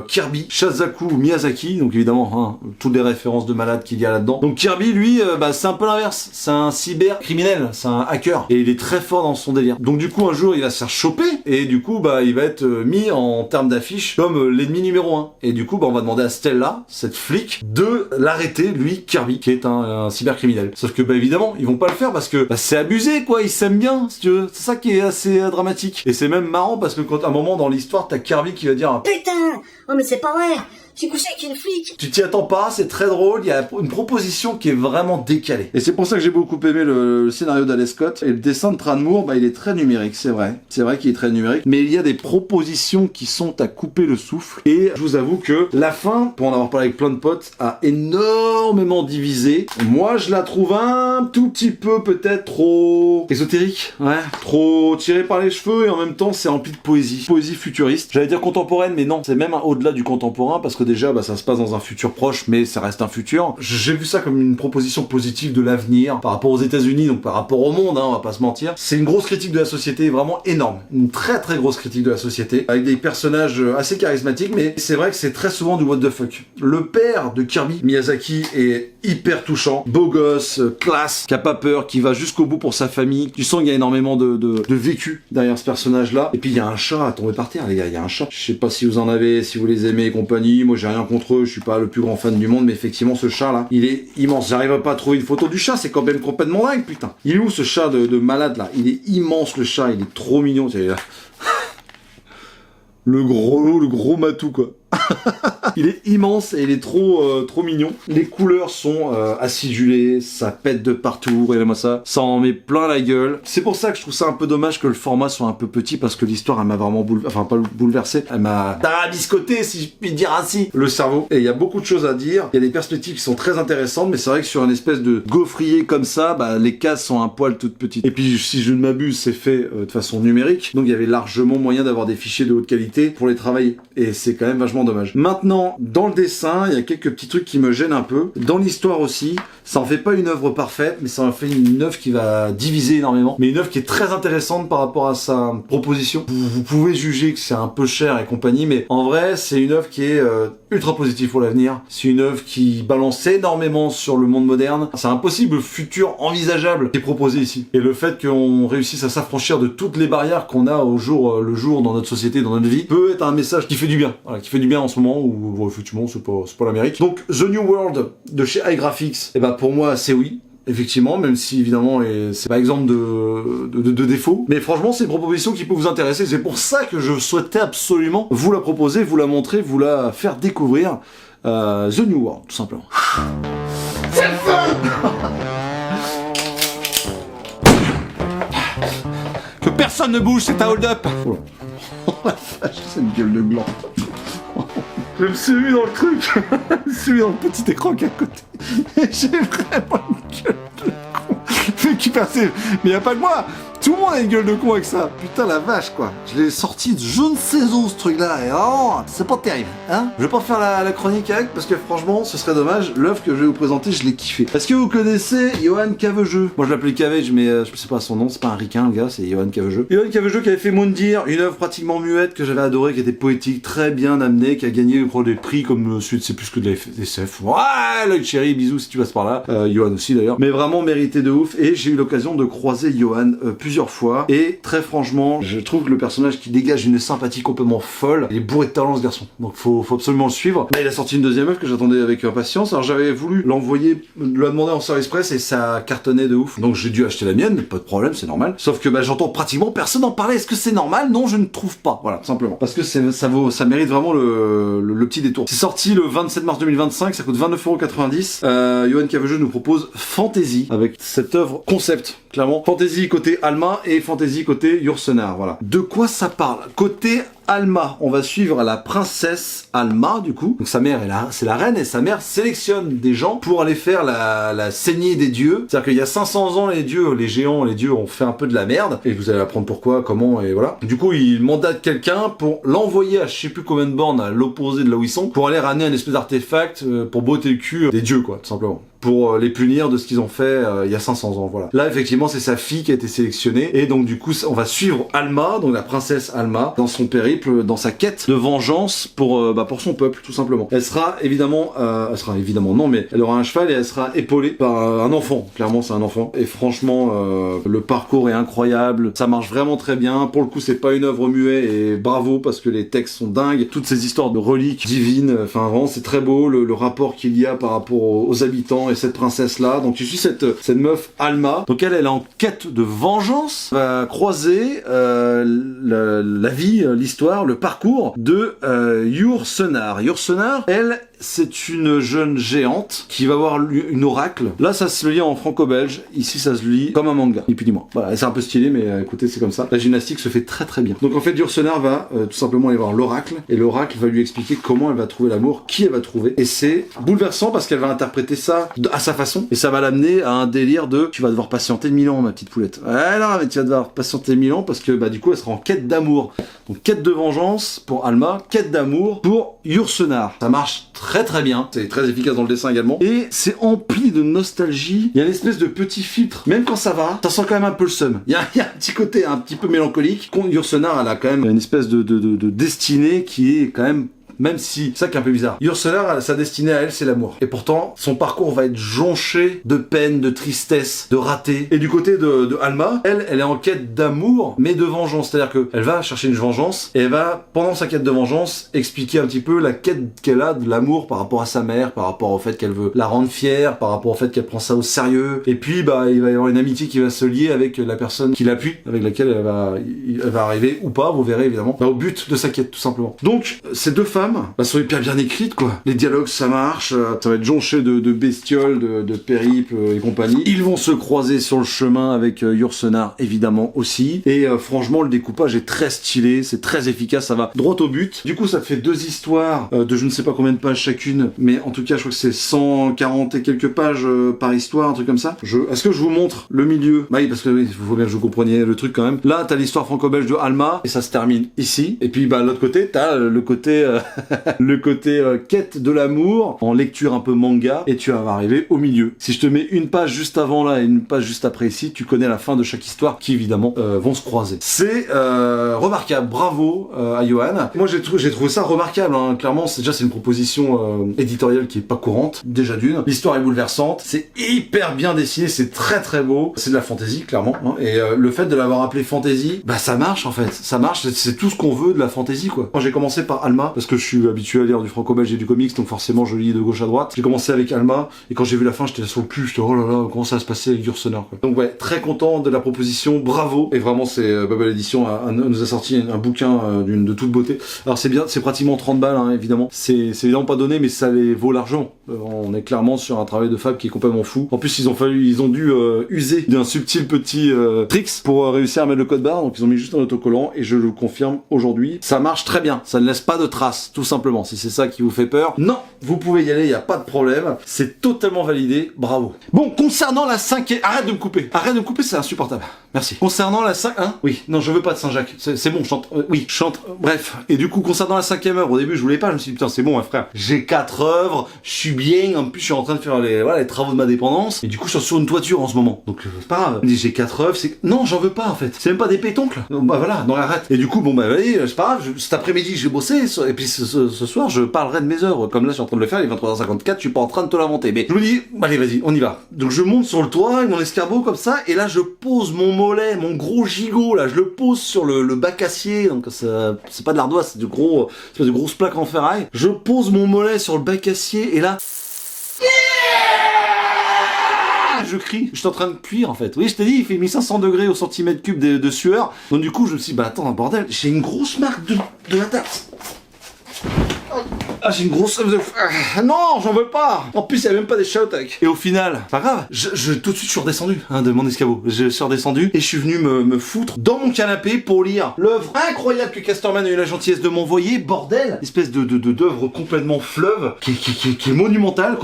Kirby Shazaku Miyazaki. Donc évidemment toutes les références de malade qu'il y a là-dedans. Donc Kirby lui c'est un peu l'inverse, c'est un cyber criminel, c'est un hacker, et il est très fort dans son délire. Donc du coup un jour il va se faire choper, et du coup il va être mis en termes d'affiche comme l'ennemi numéro 1, et du coup coup, on va demander à Stella, cette flic, de l'arrêter, lui, Kirby, qui est un cybercriminel. Sauf que, évidemment, ils vont pas le faire parce que c'est abusé, quoi, ils s'aiment bien, si tu veux. C'est ça qui est assez dramatique. Et c'est même marrant parce que quand à un moment dans l'histoire, t'as Kirby qui va dire Putain! Oh mais c'est pas vrai! J'ai couché avec une flic! tu t'y attends pas, c'est très drôle, il y a une proposition qui est vraiment décalée. Et c'est pour ça que j'ai beaucoup aimé le scénario d'Alex Scott. Et le dessin de Tran Moore, il est très numérique, c'est vrai. C'est vrai qu'il est très numérique. Mais il y a des propositions qui sont à couper le souffle. Et je vous avoue que la fin, pour en avoir parlé avec plein de potes, a énormément divisé. Moi, je la trouve un tout petit peu peut-être trop ésotérique. Ouais. Trop tiré par les cheveux et en même temps, c'est rempli de poésie. Poésie futuriste. J'allais dire contemporaine, mais non. C'est même au-delà du contemporain parce que déjà, ça se passe dans un futur proche, mais ça reste un futur. J'ai vu ça comme une proposition positive de l'avenir par rapport aux États-Unis, donc par rapport au monde, on va pas se mentir. C'est une grosse critique de la société, vraiment énorme. Une très très grosse critique de la société, avec des personnages assez charismatiques, mais c'est vrai que c'est très souvent du what the fuck. Le père de Kirby, Miyazaki, est hyper touchant, beau gosse, classe, qui a pas peur, qui va jusqu'au bout pour sa famille. Tu sens qu'il y a énormément de vécu derrière ce personnage-là. Et puis il y a un chat à tomber par terre, les gars, il y a un chat. Je sais pas si vous en avez, si vous les aimez et compagnie. Moi, j'ai rien contre eux, je suis pas le plus grand fan du monde, mais effectivement, ce chat-là, il est immense. J'arrive pas à trouver une photo du chat, c'est quand même complètement dingue, putain. Il est où ce chat de malade, là? Il est immense, le chat, il est trop mignon. Le gros matou, quoi. Il est immense et il est trop mignon. Les couleurs sont acidulées, ça pète de partout, regardez-moi ça. Ça en met plein la gueule. C'est pour ça que je trouve ça un peu dommage que le format soit un peu petit parce que l'histoire, elle m'a vraiment bouleversé. Elle m'a tarabiscoté, si je puis dire ainsi, le cerveau. Et il y a beaucoup de choses à dire. Il y a des perspectives qui sont très intéressantes, mais c'est vrai que sur une espèce de gaufrier comme ça, les cases sont un poil toutes petites. Et puis, si je ne m'abuse, c'est fait de façon numérique. Donc il y avait largement moyen d'avoir des fichiers de haute qualité pour les travailler. Et c'est quand même vachement dommage. Maintenant, dans le dessin, il y a quelques petits trucs qui me gênent un peu. Dans l'histoire aussi, ça en fait pas une œuvre parfaite, mais ça en fait une œuvre qui va diviser énormément. Mais une œuvre qui est très intéressante par rapport à sa proposition. Vous pouvez juger que c'est un peu cher et compagnie, mais en vrai, c'est une œuvre qui est ultra positive pour l'avenir. C'est une œuvre qui balance énormément sur le monde moderne. C'est un possible futur envisageable qui est proposé ici. Et le fait qu'on réussisse à s'affranchir de toutes les barrières qu'on a au jour le jour dans notre société, dans notre vie, peut être un message qui fait du bien. Voilà, qui fait du bien en ce moment où effectivement c'est pas l'Amérique. Donc The New World de chez iGraphics, pour moi c'est oui. Effectivement, même si évidemment c'est pas exemple de défaut. Mais franchement, c'est une proposition qui peut vous intéresser. C'est pour ça que je souhaitais absolument vous la proposer, vous la montrer, vous la faire découvrir. The New World, tout simplement. C'est le fun. Que personne ne bouge, c'est un hold-up. Oh la vache, c'est une gueule de gland. Je me suis mis dans le truc. Je me suis mis dans le petit écran qui est à côté. Et j'ai vraiment une gueule de con. Mais y a pas que moi. Tout le monde a une gueule de con avec ça. Putain la vache quoi. Je l'ai sorti de je ne sais où ce truc là. Et vraiment, c'est pas terrible. Hein, je vais pas faire la chronique avec parce que franchement ce serait dommage. L'œuvre que je vais vous présenter, je l'ai kiffé. Est-ce que vous connaissez Johan Cavejeux? Moi je l'appelais Cavage mais je sais pas son nom. C'est pas un ricain le gars, c'est Johan Cavejeux. Johan Cavejeux qui avait fait Moundir, une œuvre pratiquement muette que j'avais adorée, qui était poétique, très bien amenée, qui a gagné des prix comme celui de c'est plus que de la SF. Ouais, l'œil chéri, bisous si tu passes par là. Johan aussi d'ailleurs. Mais vraiment mérité de ouf. Et j'ai eu l'occasion de croiser Johan plusieurs fois et très franchement je trouve que le personnage qui dégage une sympathie complètement folle, il est bourré de talent ce garçon, donc faut absolument le suivre. Là il a sorti une deuxième œuvre que j'attendais avec impatience, alors j'avais voulu l'envoyer, le demander en service presse et ça cartonnait de ouf, donc j'ai dû acheter la mienne, pas de problème, c'est normal, sauf que j'entends pratiquement personne en parler. Est-ce que c'est normal? Non, je ne trouve pas, voilà, tout simplement, parce que ça mérite vraiment le petit détour. C'est sorti le 27 mars 2025, ça coûte 29,90 €. Johan Cavejeux nous propose Fantasy avec cette œuvre concept, clairement. Fantasy côté Alma et Fantasy côté Yourcenar, voilà. De quoi ça parle? Côté Alma, on va suivre la princesse Alma du coup. Donc sa mère c'est la reine et sa mère sélectionne des gens pour aller faire la saignée des dieux. C'est-à-dire qu'il y a 500 ans les dieux ont fait un peu de la merde et vous allez apprendre pourquoi, comment et voilà. Du coup, il mandate quelqu'un pour l'envoyer à je sais plus combien de bornes à l'opposé de là où ils sont pour aller ramener un espèce d'artefact pour botter le cul des dieux quoi, tout simplement. Pour les punir de ce qu'ils ont fait il y a 500 ans, voilà. Là, effectivement, c'est sa fille qui a été sélectionnée, et donc du coup, on va suivre Alma, donc la princesse Alma, dans son périple, périple, dans sa quête de vengeance pour son peuple, tout simplement. Elle sera évidemment non, mais elle aura un cheval et elle sera épaulée par un enfant. Clairement, c'est un enfant. Et franchement, le parcours est incroyable. Ça marche vraiment très bien. Pour le coup, c'est pas une œuvre muette et bravo parce que les textes sont dingues. Toutes ces histoires de reliques divines, enfin vraiment, c'est très beau. Le rapport qu'il y a par rapport aux habitants et cette princesse-là. Donc, tu suis cette meuf Alma. Donc, elle est en quête de vengeance. Va croiser la vie, l'histoire, le parcours de Yur-Senar. Yur-Senar, elle, c'est une jeune géante qui va voir une oracle. Là, ça se lit en franco-belge. Ici, ça se lit comme un manga, ni plus ni moins. Voilà, c'est un peu stylé, mais écoutez, c'est comme ça. La gymnastique se fait très très bien. Donc en fait, Yur-Senar va tout simplement aller voir l'oracle, et l'oracle va lui expliquer comment elle va trouver l'amour, qui elle va trouver. Et c'est bouleversant parce qu'elle va interpréter ça à sa façon, et ça va l'amener à un délire de tu vas devoir patienter 1000 ans, ma petite poulette. Ouais, non, mais tu vas devoir patienter 1000 ans parce que du coup, elle sera en quête d'amour. Donc quête de vengeance pour Alma, quête d'amour pour Yur-Senar. Ça marche très très bien, c'est très efficace dans le dessin également, et c'est empli de nostalgie. Il y a une espèce de petit filtre, même quand ça va, ça sent quand même un peu le seum. Il y a un petit côté un petit peu mélancolique. Yur-Senar, elle a quand même une espèce de destinée qui est quand même si, c'est ça qui est un peu bizarre. Yur-Senar, sa destinée à elle, c'est l'amour. Et pourtant, son parcours va être jonché de peine, de tristesse, de raté. Et du côté de Alma, elle est en quête d'amour, mais de vengeance. C'est-à-dire qu'elle va chercher une vengeance, et elle va, pendant sa quête de vengeance, expliquer un petit peu la quête qu'elle a de l'amour par rapport à sa mère, par rapport au fait qu'elle veut la rendre fière, par rapport au fait qu'elle prend ça au sérieux. Et puis, il va y avoir une amitié qui va se lier avec la personne qui l'appuie, avec laquelle elle va arriver, ou pas, vous verrez évidemment, au but de sa quête, tout simplement. Donc, ces deux femmes, sont hyper bien écrites, quoi. Les dialogues, ça marche, ça va être jonché de bestioles, de périples et compagnie. Ils vont se croiser sur le chemin avec Yur-Senar, évidemment, aussi. Et franchement, le découpage est très stylé, c'est très efficace, ça va droit au but. Du coup, ça fait deux histoires de je ne sais pas combien de pages chacune, mais en tout cas, je crois que c'est 140 et quelques pages par histoire, un truc comme ça. Est-ce que je vous montre le milieu? Bah oui, parce que il faut bien que vous compreniez le truc quand même. Là, t'as l'histoire franco-belge de Alma, et ça se termine ici. Et puis, l'autre côté, t'as le côté quête de l'amour en lecture un peu manga, et tu vas arriver au milieu. Si je te mets une page juste avant là et une page juste après ici, tu connais la fin de chaque histoire qui évidemment vont se croiser. C'est remarquable, bravo à Johan. Moi j'ai trouvé ça remarquable, hein. Clairement c'est une proposition éditoriale qui est pas courante, déjà d'une. L'histoire est bouleversante, c'est hyper bien dessiné, c'est très très beau, c'est de la fantasy clairement, hein. Et le fait de l'avoir appelé fantasy, ça marche en fait, ça marche, c'est tout ce qu'on veut de la fantasy, quoi. Moi j'ai commencé par Alma parce que je suis habitué à lire du franco-belge et du comics, donc forcément je lis de gauche à droite. J'ai commencé avec Alma, et quand j'ai vu la fin, j'étais sur le cul, j'étais oh là là, comment ça va se passer avec Yur-Senar, quoi. Donc ouais, très content de la proposition, bravo, et vraiment c'est Bubble Edition nous a sorti un bouquin de toute beauté. Alors c'est bien, c'est pratiquement 30 balles, hein, évidemment. C'est évidemment pas donné, mais ça les vaut l'argent. On est clairement sur un travail de fab qui est complètement fou. En plus, ils ont dû user d'un subtil petit tricks pour réussir à mettre le code barre, donc ils ont mis juste un autocollant, et je le confirme aujourd'hui, ça marche très bien, ça ne laisse pas de traces, tout simplement. Si c'est ça qui vous fait peur, non, vous pouvez y aller, il n'y a pas de problème, c'est totalement validé, bravo. Bon, concernant la 5e... Arrête de me couper, c'est insupportable, merci. Concernant la 5... Hein oui, non, je veux pas de Saint-Jacques, c'est bon, chante, oui, chante, bref. Et du coup, concernant la 5e œuvre, au début, je voulais pas, je me suis dit, putain, c'est bon, hein, frère, j'ai 4 œuvres, je suis bien, en plus, je suis en train de faire les travaux de ma dépendance, et du coup, je suis sur une toiture en ce moment, donc c'est pas grave. J'ai 4 œuvres, non, j'en veux pas, en fait, c'est même pas des pétoncles, donc, voilà, non, arrête. Et du coup, allez, c'est pas grave, cet après-midi, j'ai bossé, et puis ce soir, je parlerai de mes œuvres, comme là, je suis en train de le faire, il est 23h54, je suis pas en train de te l'inventer, mais je me dis, allez, vas-y, on y va. Donc, je monte sur le toit, avec mon escabeau, comme ça, et là, je pose mon mollet, mon gros gigot, là, je le pose sur le bac acier, donc c'est pas de l'ardoise, c'est de grosses plaques en ferraille. Je pose mon mollet sur le bac acier, et là... Je crie, je suis en train de cuire en fait. Oui, je t'ai dit, il fait 1500 degrés au centimètre cube de sueur. Donc du coup, je me suis dit, attends, bordel, j'ai une grosse marque de la tasse. Ah, j'ai une grosse... non, j'en veux pas. En plus, il y a même pas des showtag. Et au final, pas grave, tout de suite, je suis redescendu de mon escabeau. Je suis redescendu et je suis venu me foutre dans mon canapé pour lire l'œuvre incroyable que Casterman a eu la gentillesse de m'envoyer. Bordel, espèce d'œuvre complètement fleuve qui est monumentale.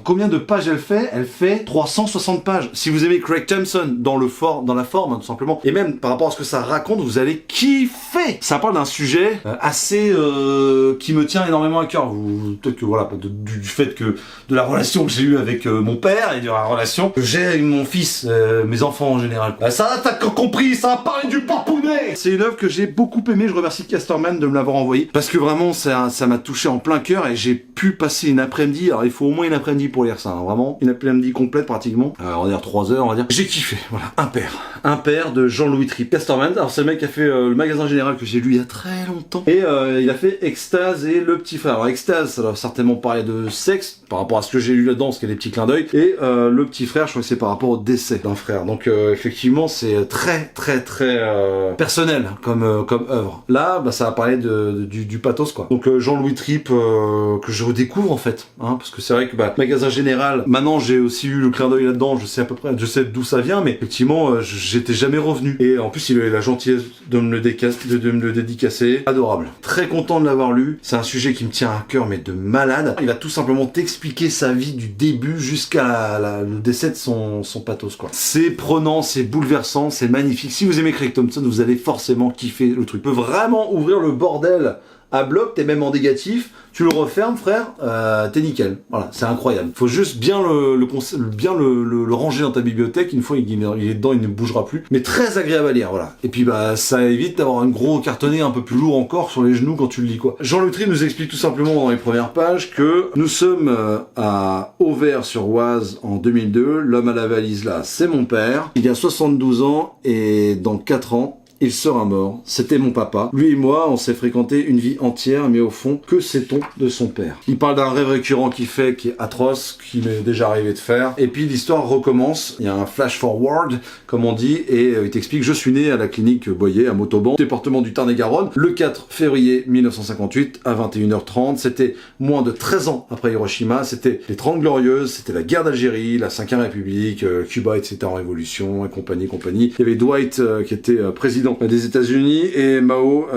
Combien de pages elle fait? Elle fait 360 pages. Si vous aimez Craig Thompson dans la forme, hein, tout simplement, et même par rapport à ce que ça raconte, vous allez kiffer. Ça parle d'un sujet assez qui me tient énormément à cœur cœur, peut-être que voilà, du fait que de la relation que j'ai eue avec mon père et de la relation que j'ai avec mon fils, mes enfants en général. Bah, ça, t'as compris, ça a parlé du papounet. C'est une œuvre que j'ai beaucoup aimée. Je remercie Casterman de me l'avoir envoyé parce que vraiment ça m'a touché en plein cœur et j'ai pu passer une après-midi. Alors il faut au moins une après-midi pour lire ça, hein, vraiment une après-midi complète pratiquement. On va dire 3 heures, on va dire. J'ai kiffé. Voilà, un père de Jean-Louis Tripp. Casterman. Alors c'est le mec qui a fait le magasin général que j'ai lu il y a très longtemps et il a fait Extase et Le Petit Frère. Alors Extase, ça doit certainement parler de sexe par rapport à ce que j'ai lu là-dedans, parce qu'il y a des petits clins d'œil. Et Le Petit Frère, je crois que c'est par rapport au décès d'un frère. Donc effectivement, c'est très personnel comme œuvre. Là, bah, ça va parler du pathos, quoi. Donc Jean-Louis Tripp que je redécouvre en fait, hein, parce que c'est vrai que bah, magasin général. Maintenant, j'ai aussi eu le clin d'œil là-dedans. Je sais à peu près, je sais d'où ça vient, mais effectivement, j'étais jamais revenu. Et en plus, il a eu la gentillesse de me le dédicacer. Adorable. Très content de l'avoir lu. C'est un sujet qui me tient à cœur, mais de malade. Il va tout simplement t'expliquer sa vie du début jusqu'à le décès de son pathos, quoi. C'est prenant, c'est bouleversant, c'est magnifique. Si vous aimez Craig Thompson, vous allez forcément kiffer le truc. Il peut vraiment ouvrir le bordel à bloc, t'es même en négatif, tu le refermes, frère, t'es nickel. Voilà, c'est incroyable. Faut juste bien le ranger dans ta bibliothèque. Une fois il est dedans, il ne bougera plus. Mais très agréable à lire, voilà. Et puis bah ça évite d'avoir un gros cartonné un peu plus lourd encore sur les genoux quand tu le lis, quoi. Jean-Louis Tripp nous explique tout simplement dans les premières pages que nous sommes à Auvers-sur-Oise en 2002. L'homme à la valise là, c'est mon père. Il a 72 ans et dans 4 ans, il sera mort. C'était mon papa. Lui et moi, on s'est fréquenté une vie entière, mais au fond, que sait-on de son père? Il parle d'un rêve récurrent qu'il fait, qui est atroce, qu'il m'est déjà arrivé de faire. Et puis l'histoire recommence. Il y a un flash forward, comme on dit, et il t'explique: je suis né à la clinique Boyer, à Montauban, département du Tarn-et-Garonne, le 4 février 1958, à 21h30. C'était moins de 13 ans après Hiroshima. C'était les 30 Glorieuses, c'était la guerre d'Algérie, la 5e République, Cuba, etc. en révolution, et compagnie. Il y avait Dwight, qui était président des États-Unis, et Mao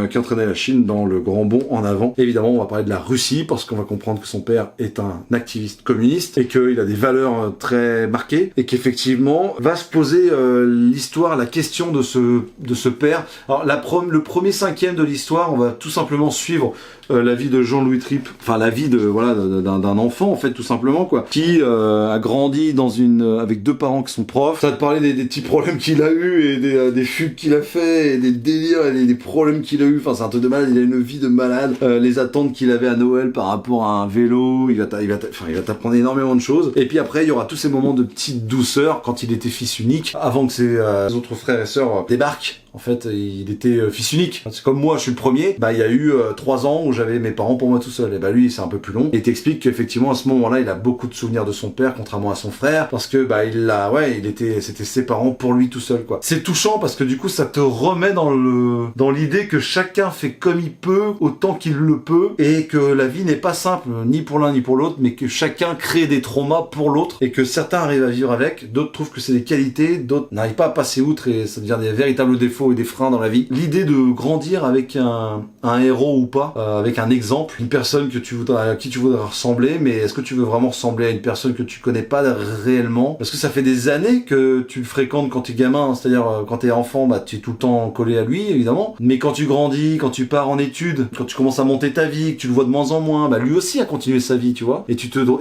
qui entraînait la Chine dans le grand bond en avant. Évidemment, on va parler de la Russie parce qu'on va comprendre que son père est un activiste communiste et qu'il a des valeurs très marquées et qu'effectivement va se poser l'histoire, la question de ce père. Alors le premier cinquième de l'histoire, on va tout simplement suivre la vie de Jean-Louis Tripp, enfin la vie d'un enfant en fait, tout simplement, quoi, qui a grandi avec 2 parents qui sont profs. Ça va te parler des petits problèmes qu'il a eu et des fugues qu'il a fait et des délires et des problèmes qu'il a eu. Enfin c'est un truc de malade. Il a une vie de malade. Les attentes qu'il avait à Noël par rapport à un vélo. Il va t'apprendre énormément de choses. Et puis après il y aura tous ces moments de petite douceur quand il était fils unique, avant que ses autres frères et sœurs débarquent. En fait, il était fils unique. C'est comme moi, je suis le premier. Bah, il y a eu 3 ans où j'avais mes parents pour moi tout seul. Et bah, lui, c'est un peu plus long. Et t'explique qu'effectivement, à ce moment-là, il a beaucoup de souvenirs de son père, contrairement à son frère. Parce que, bah, c'était ses parents pour lui tout seul, quoi. C'est touchant parce que du coup, ça te remet dans l'idée que chacun fait comme il peut, autant qu'il le peut. Et que la vie n'est pas simple, ni pour l'un ni pour l'autre, mais que chacun crée des traumas pour l'autre. Et que certains arrivent à vivre avec, d'autres trouvent que c'est des qualités, d'autres n'arrivent pas à passer outre et ça devient des véritables défauts et des freins dans la vie. L'idée de grandir avec un héros ou pas, avec un exemple, une personne à qui tu voudrais ressembler, mais est-ce que tu veux vraiment ressembler à une personne que tu connais pas réellement? Parce que ça fait des années que tu le fréquentes quand t'es gamin, c'est-à-dire quand t'es enfant, bah tu es tout le temps collé à lui, évidemment. Mais quand tu grandis, quand tu pars en études, quand tu commences à monter ta vie, que tu le vois de moins en moins, bah lui aussi a continué sa vie, tu vois. Et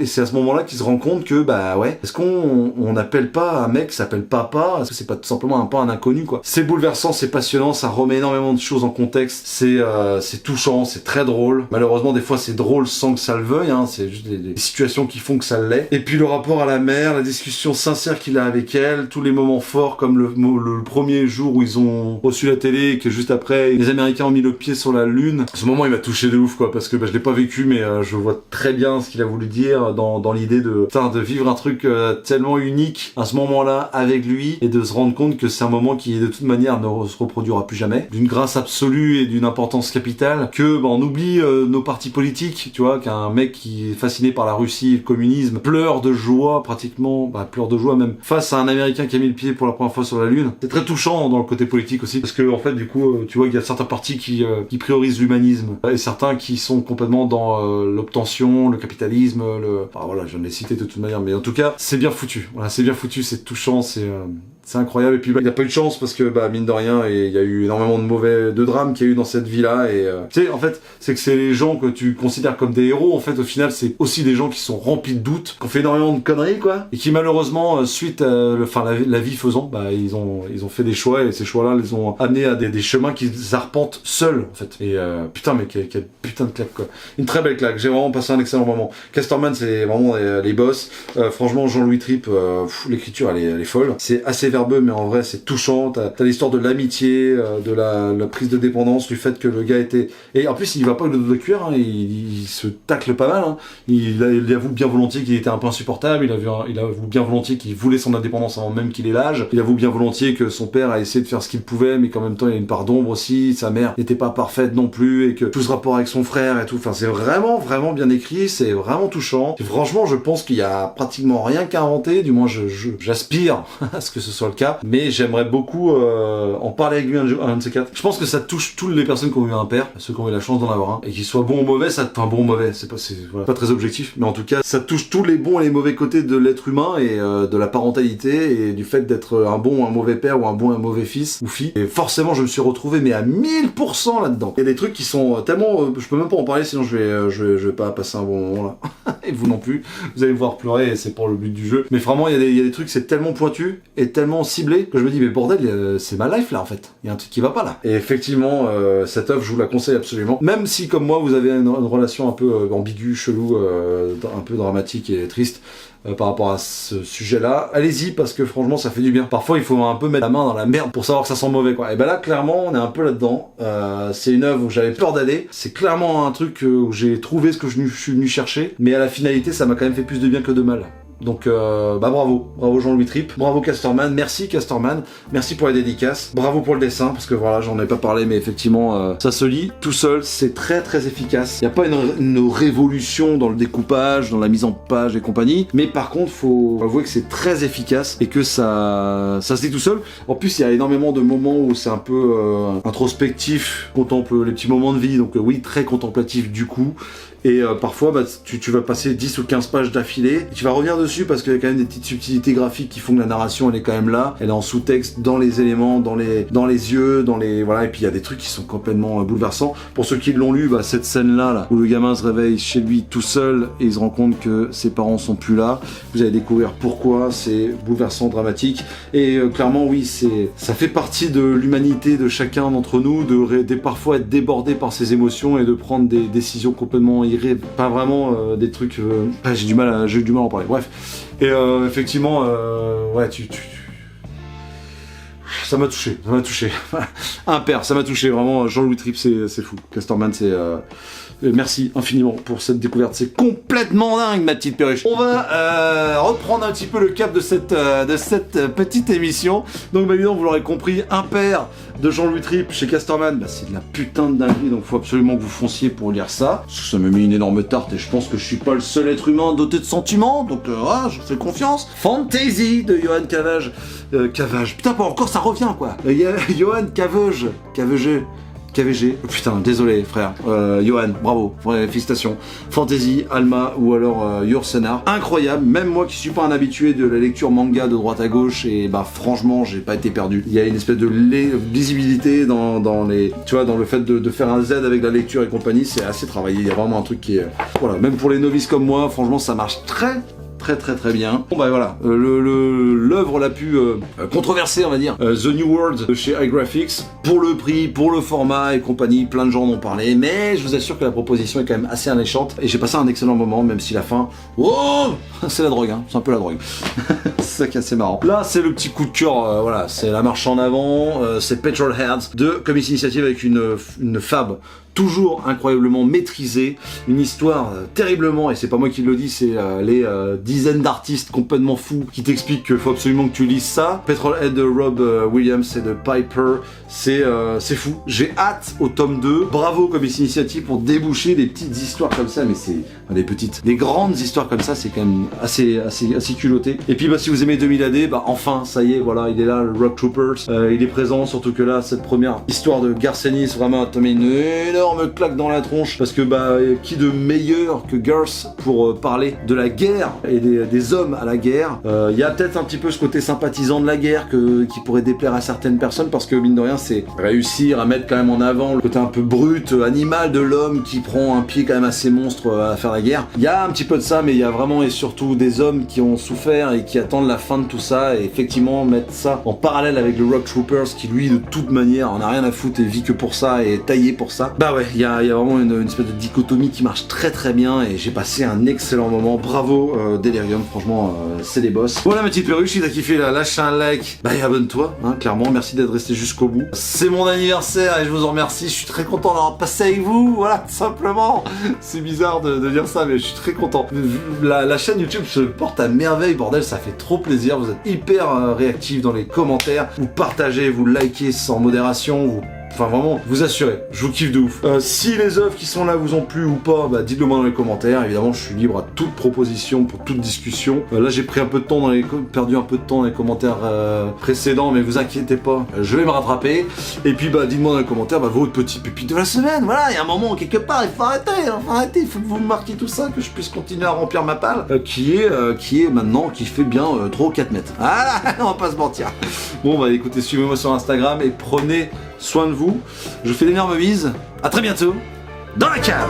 c'est à ce moment-là qu'il se rend compte que, bah ouais, est-ce qu'on n'appelle pas un mec qui s'appelle papa? Est-ce que c'est pas tout simplement un inconnu, quoi? C'est bouleversant, c'est passionnant, ça remet énormément de choses en contexte, c'est touchant, c'est très drôle. Malheureusement, des fois, c'est drôle sans que ça le veuille, hein. C'est juste des situations qui font que ça l'est. Et puis le rapport à la mère, la discussion sincère qu'il a avec elle, tous les moments forts comme le premier jour où ils ont reçu la télé et que juste après, les Américains ont mis le pied sur la Lune. Ce moment, il m'a touché de ouf, quoi, parce que je l'ai pas vécu, mais je vois très bien ce qu'il a voulu dire dans l'idée de vivre un truc tellement unique à ce moment-là avec lui et de se rendre compte que c'est un moment qui de toute manière ne se reproduira plus jamais, d'une grâce absolue et d'une importance capitale, que on oublie nos partis politiques, tu vois, qu'un mec qui est fasciné par la Russie et le communisme pleure de joie pratiquement, pleure de joie même, face à un Américain qui a mis le pied pour la première fois sur la Lune. C'est très touchant dans le côté politique aussi, parce que en fait du coup, tu vois qu'il y a certains partis qui priorisent l'humanisme, et certains qui sont complètement dans l'obtention, le capitalisme, voilà, je viens de les citer de toute manière, mais en tout cas, c'est bien foutu. Voilà, c'est bien foutu, c'est touchant, c'est incroyable. Et puis il a pas eu de chance parce que mine de rien, rien et il y a eu énormément de drames qu'il y a eu dans cette vie-là et tu sais en fait c'est que c'est les gens que tu considères comme des héros en fait au final c'est aussi des gens qui sont remplis de doutes, qui ont fait énormément de conneries quoi et qui malheureusement suite à la vie faisant bah ils ont fait des choix et ces choix-là les ont amenés à des chemins qu'ils arpentent seuls en fait et putain mais quelle putain de claque quoi, une très belle claque, j'ai vraiment passé un excellent moment. Casterman c'est vraiment les boss, franchement Jean-Louis Tripp l'écriture elle est folle, c'est assez verbeux mais en vrai c'est touchant, t'as l'histoire de l'amitié, de la prise de dépendance, du fait que le gars était et en plus il va pas avec le dos de cuir hein, il se tacle pas mal hein. Il avoue bien volontiers qu'il était un peu insupportable, il avoue bien volontiers qu'il voulait son indépendance avant même qu'il ait l'âge, il avoue bien volontiers que son père a essayé de faire ce qu'il pouvait mais qu'en même temps il y a une part d'ombre aussi, sa mère n'était pas parfaite non plus et que tout ce rapport avec son frère et tout, enfin c'est vraiment bien écrit, c'est vraiment touchant et franchement je pense qu'il y a pratiquement rien qu'à inventer, du moins j'aspire à ce que ce soit le cas, mais j'aimerais beaucoup en parler avec lui un de ces quatre. Je pense que ça touche toutes les personnes qui ont eu un père, ceux qui ont eu la chance d'en avoir un, et qu'il soit bon ou mauvais, bon ou mauvais, c'est pas très objectif, mais en tout cas ça touche tous les bons et les mauvais côtés de l'être humain et de la parentalité et du fait d'être un bon ou un mauvais père ou un bon ou un mauvais fils ou fille. Et forcément je me suis retrouvé mais à 1000% là-dedans. Il y a des trucs qui sont tellement, je peux même pas en parler sinon je vais pas passer un bon moment là. Et vous non plus, vous allez me voir pleurer et c'est pour le but du jeu. Mais vraiment il y a des trucs c'est tellement pointu et tellement ciblé que je me dis mais bordel c'est ma life là en fait. Il y a un truc qui va pas là. Et effectivement cette œuvre je vous la conseille absolument. Même si comme moi vous avez une relation un peu ambiguë, chelou, un peu dramatique et triste par rapport à ce sujet-là, allez-y parce que franchement ça fait du bien. Parfois il faut un peu mettre la main dans la merde pour savoir que ça sent mauvais quoi. Et ben là clairement on est un peu là-dedans. C'est une œuvre où j'avais peur d'aller. C'est clairement un truc où j'ai trouvé ce que je suis venu chercher, mais à la finalité ça m'a quand même fait plus de bien que de mal. Donc bravo Jean-Louis Tripp, bravo Casterman, merci Casterman, merci pour la dédicace, bravo pour le dessin, parce que voilà, j'en ai pas parlé, mais effectivement, ça se lit tout seul, c'est très efficace. Il n'y a pas une révolution dans le découpage, dans la mise en page et compagnie, mais par contre, faut avouer que c'est très efficace et que ça se lit tout seul. En plus, il y a énormément de moments où c'est un peu introspectif, contemple les petits moments de vie, donc oui, très contemplatif du coup. Et parfois, tu vas passer 10 ou 15 pages d'affilée, et tu vas revenir dessus parce qu'il y a quand même des petites subtilités graphiques qui font que la narration, elle est quand même là, elle est en sous-texte, dans les éléments, dans les yeux, voilà, et puis il y a des trucs qui sont complètement bouleversants. Pour ceux qui l'ont lu, cette scène-là, où le gamin se réveille chez lui tout seul, et il se rend compte que ses parents sont plus là, vous allez découvrir pourquoi, c'est bouleversant, dramatique, et clairement, oui, ça fait partie de l'humanité de chacun d'entre nous, de parfois être débordé par ses émotions et de prendre des décisions complètement pas vraiment des trucs j'ai eu du mal à en parler, bref, et effectivement ouais ça m'a touché un père, ça m'a touché vraiment. Jean-Louis Tripp c'est fou, Casterman c'est merci infiniment pour cette découverte, c'est complètement dingue ma petite perruche. On va reprendre un petit peu le cap de cette petite émission. Donc évidemment vous l'aurez compris, un père de Jean-Louis Tripp chez Casterman, c'est de la putain de dinguerie, donc faut absolument que vous fonciez pour lire ça. Ça me met une énorme tarte et je pense que je suis pas le seul être humain doté de sentiments, donc je fais confiance. Fantasy de Johan Cavage. Putain pas encore ça revient quoi. Johan Cavege. KVG, putain, désolé frère, Johan, bravo, félicitations. Fantasy, Alma ou alors Yourcenar, incroyable, même moi qui suis pas un habitué de la lecture manga de droite à gauche, et franchement j'ai pas été perdu. Il y a une espèce de lisibilité dans les, tu vois, dans le fait de faire un Z avec la lecture et compagnie, c'est assez travaillé, il y a vraiment un truc qui est, voilà, même pour les novices comme moi, franchement ça marche très bien. Bon voilà, l'œuvre la plus controversée on va dire, The New World de chez iGraphics, pour le prix, pour le format et compagnie, plein de gens en ont parlé, mais je vous assure que la proposition est quand même assez alléchante et j'ai passé un excellent moment, même si la fin, c'est la drogue, hein, c'est un peu la drogue. C'est ça qui est assez marrant. Là c'est le petit coup de cœur, voilà, c'est la marche en avant, c'est Petrolheads de Comics Initiative avec une fab toujours incroyablement maîtrisée, une histoire terriblement, et c'est pas moi qui le dis, c'est les dizaines d'artistes complètement fous qui t'expliquent qu'il faut absolument que tu lises ça. Petrolhead de Rob Williams et de Piper, c'est fou. J'ai hâte au tome 2. Bravo Comics Initiative pour déboucher des petites histoires comme ça, mais c'est des petites. Des grandes histoires comme ça, c'est quand même assez culotté. Et puis si vous aimez 2000 AD, enfin ça y est, voilà, il est là, le Rock Troopers, il est présent, surtout que là, cette première histoire de Garcenis, vraiment, t'as mis une énorme claque dans la tronche parce que bah qui de meilleur que Girls pour parler de la guerre et des hommes à la guerre. Il y a peut-être un petit peu ce côté sympathisant de la guerre qui pourrait déplaire à certaines personnes parce que mine de rien c'est réussir à mettre quand même en avant le côté un peu brut, animal de l'homme qui prend un pied quand même assez monstre à faire la guerre. Il y a un petit peu de ça, mais il y a vraiment et surtout des hommes qui ont souffert et qui attendent la fin de tout ça, et effectivement mettre ça en parallèle avec le Rock Troopers qui lui de toute manière en a rien à foutre et vit que pour ça et est taillé pour ça. Bah ouais, il y a vraiment une espèce de dichotomie qui marche très très bien et j'ai passé un excellent moment. Bravo Delirium, franchement c'est des boss. Voilà ma petite perruche, si t'as kiffé là, lâche un like, bah et abonne-toi, hein, clairement, merci d'être resté jusqu'au bout. C'est mon anniversaire et je vous en remercie, je suis très content d'avoir passé avec vous, voilà, tout simplement. C'est bizarre de dire ça, mais je suis très content. La chaîne YouTube se porte à merveille, bordel, ça fait trop plaisir, vous êtes hyper réactifs dans les commentaires, vous partagez, vous likez sans modération, vous... Enfin vraiment, vous assurez, je vous kiffe de ouf. Si les œuvres qui sont là vous ont plu ou pas, bah dites-le moi dans les commentaires. Évidemment, je suis libre à toute proposition, pour toute discussion. Là, j'ai pris un peu de temps perdu un peu de temps dans les commentaires précédents, mais vous inquiétez pas, je vais me rattraper. Et puis bah dites-moi dans les commentaires votre petit pépite de la semaine. Voilà, il y a un moment quelque part, il faut arrêter, il faut que vous me marquiez tout ça, que je puisse continuer à remplir ma palle, qui est maintenant, qui fait bien 3 ou 4 mètres. Voilà, on va pas se mentir. Bon bah écoutez, suivez-moi sur Instagram et prenez soin de vous. Je vous fais d'énormes bises. À très bientôt dans la cave.